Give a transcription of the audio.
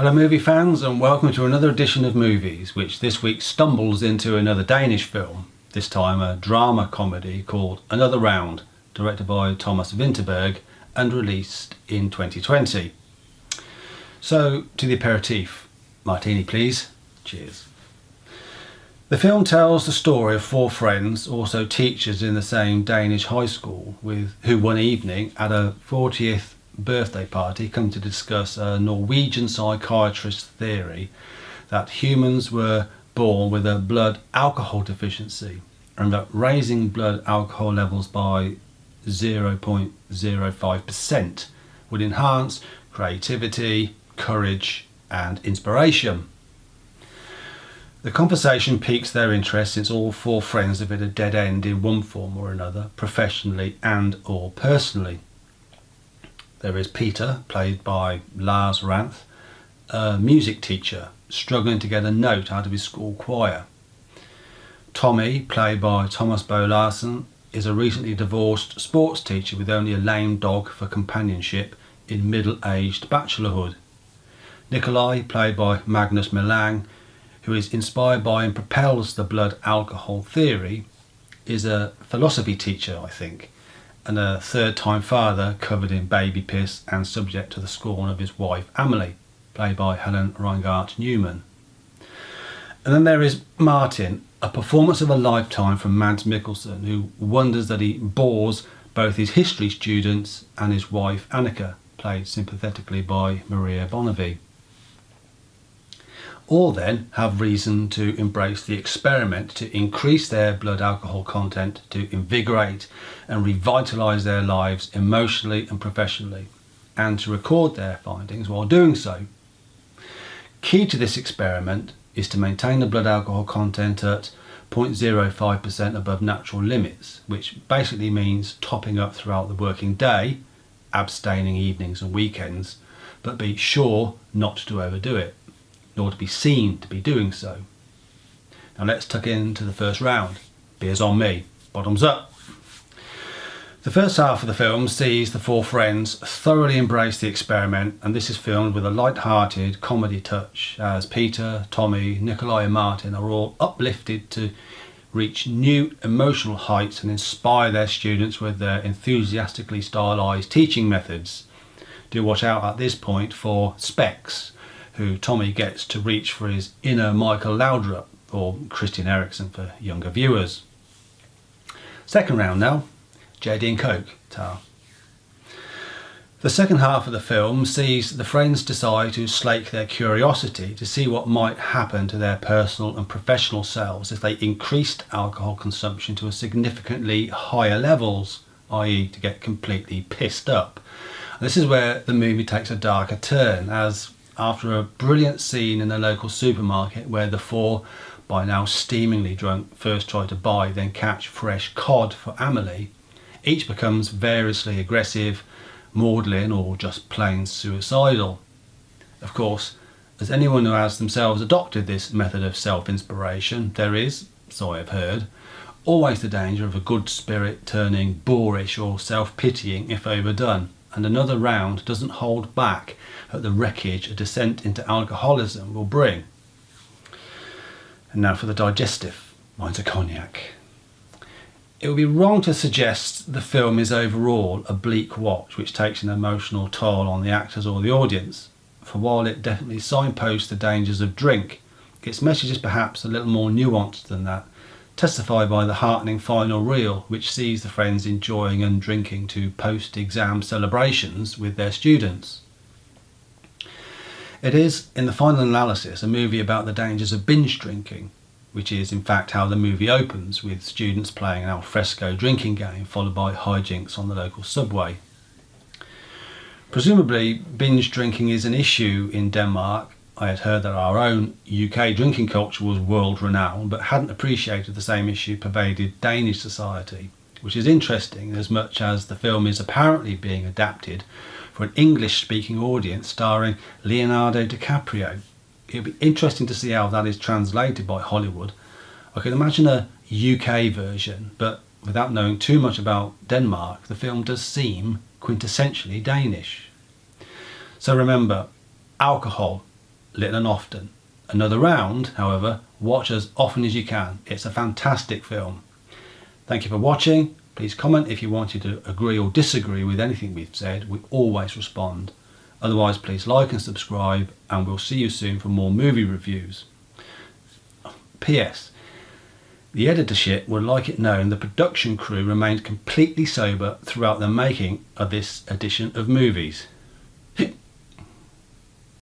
Hello movie fans, and welcome to another edition of Movies, which this week stumbles into another Danish film, this time a drama comedy called Another Round, directed by Thomas Vinterberg and released in 2020. So, to the aperitif. Martini please. Cheers. The film tells the story of four friends, also teachers in the same Danish high school, who one evening at a 40th birthday party come to discuss a Norwegian psychiatrist's theory that humans were born with a blood alcohol deficiency, and that raising blood alcohol levels by 0.05% would enhance creativity, courage and inspiration. The conversation piques their interest since all four friends have hit a dead end in one form or another, professionally and or personally. There is Peter, played by Lars Ranth, a music teacher struggling to get a note out of his school choir. Tommy, played by Thomas Bo Larsen, is a recently divorced sports teacher with only a lame dog for companionship in middle-aged bachelorhood. Nikolai, played by Magnus Millang, who is inspired by and propels the blood alcohol theory, is a philosophy teacher, I think, and a third-time father covered in baby piss and subject to the scorn of his wife Amelie, played by Helen Reingart Newman. And then there is Martin, a performance of a lifetime from Mads Mikkelsen, who wonders that he bores both his history students and his wife Annika, played sympathetically by Maria Bonnevie. All then have reason to embrace the experiment to increase their blood alcohol content, to invigorate and revitalise their lives emotionally and professionally, and to record their findings while doing so. Key to this experiment is to maintain the blood alcohol content at 0.05% above natural limits, which basically means topping up throughout the working day, abstaining evenings and weekends, but be sure not to overdo it, nor to be seen to be doing so. Now let's tuck into the first round. Beers on me. Bottoms up. The first half of the film sees the four friends thoroughly embrace the experiment, and this is filmed with a light-hearted comedy touch as Peter, Tommy, Nikolai and Martin are all uplifted to reach new emotional heights and inspire their students with their enthusiastically stylised teaching methods. Do watch out at this point for Specs, who Tommy gets to reach for his inner Michael Laudrup, or Christian Eriksen for younger viewers. Second round now, JD and Coke, Tar. The second half of the film sees the friends decide to slake their curiosity to see what might happen to their personal and professional selves if they increased alcohol consumption to a significantly higher levels, i.e. to get completely pissed up. And this is where the movie takes a darker turn, as after a brilliant scene in the local supermarket where the four, by now steamingly drunk, first try to buy then catch fresh cod for Amelie, each becomes variously aggressive, maudlin or just plain suicidal. Of course, as anyone who has themselves adopted this method of self-inspiration, there is, so I have heard, always the danger of a good spirit turning boorish or self-pitying if overdone, and Another Round doesn't hold back at the wreckage a descent into alcoholism will bring. And now for the digestive. Mine's a cognac. It would be wrong to suggest the film is overall a bleak watch which takes an emotional toll on the actors or the audience, for while it definitely signposts the dangers of drink, its message is perhaps a little more nuanced than that, testified by the heartening final reel which sees the friends enjoying and drinking to post-exam celebrations with their students. It is, in the final analysis, a movie about the dangers of binge drinking, which is in fact how the movie opens, with students playing an alfresco drinking game followed by hijinks on the local subway. Presumably binge drinking is an issue in Denmark. I had heard that our own UK drinking culture was world renowned, but hadn't appreciated the same issue pervaded Danish society, which is interesting as much as the film is apparently being adapted for an English-speaking audience starring Leonardo DiCaprio. It'd be interesting to see how that is translated by Hollywood. I can imagine a UK version, but without knowing too much about Denmark, the film does seem quintessentially Danish. So remember, alcohol little and often. Another round, however, watch as often as you can. It's a fantastic film. Thank you for watching. Please comment if you wanted to agree or disagree with anything we've said. We always respond. Otherwise, please like and subscribe, and we'll see you soon for more movie reviews. P.S. The editorship would like it known the production crew remained completely sober throughout the making of this edition of movies.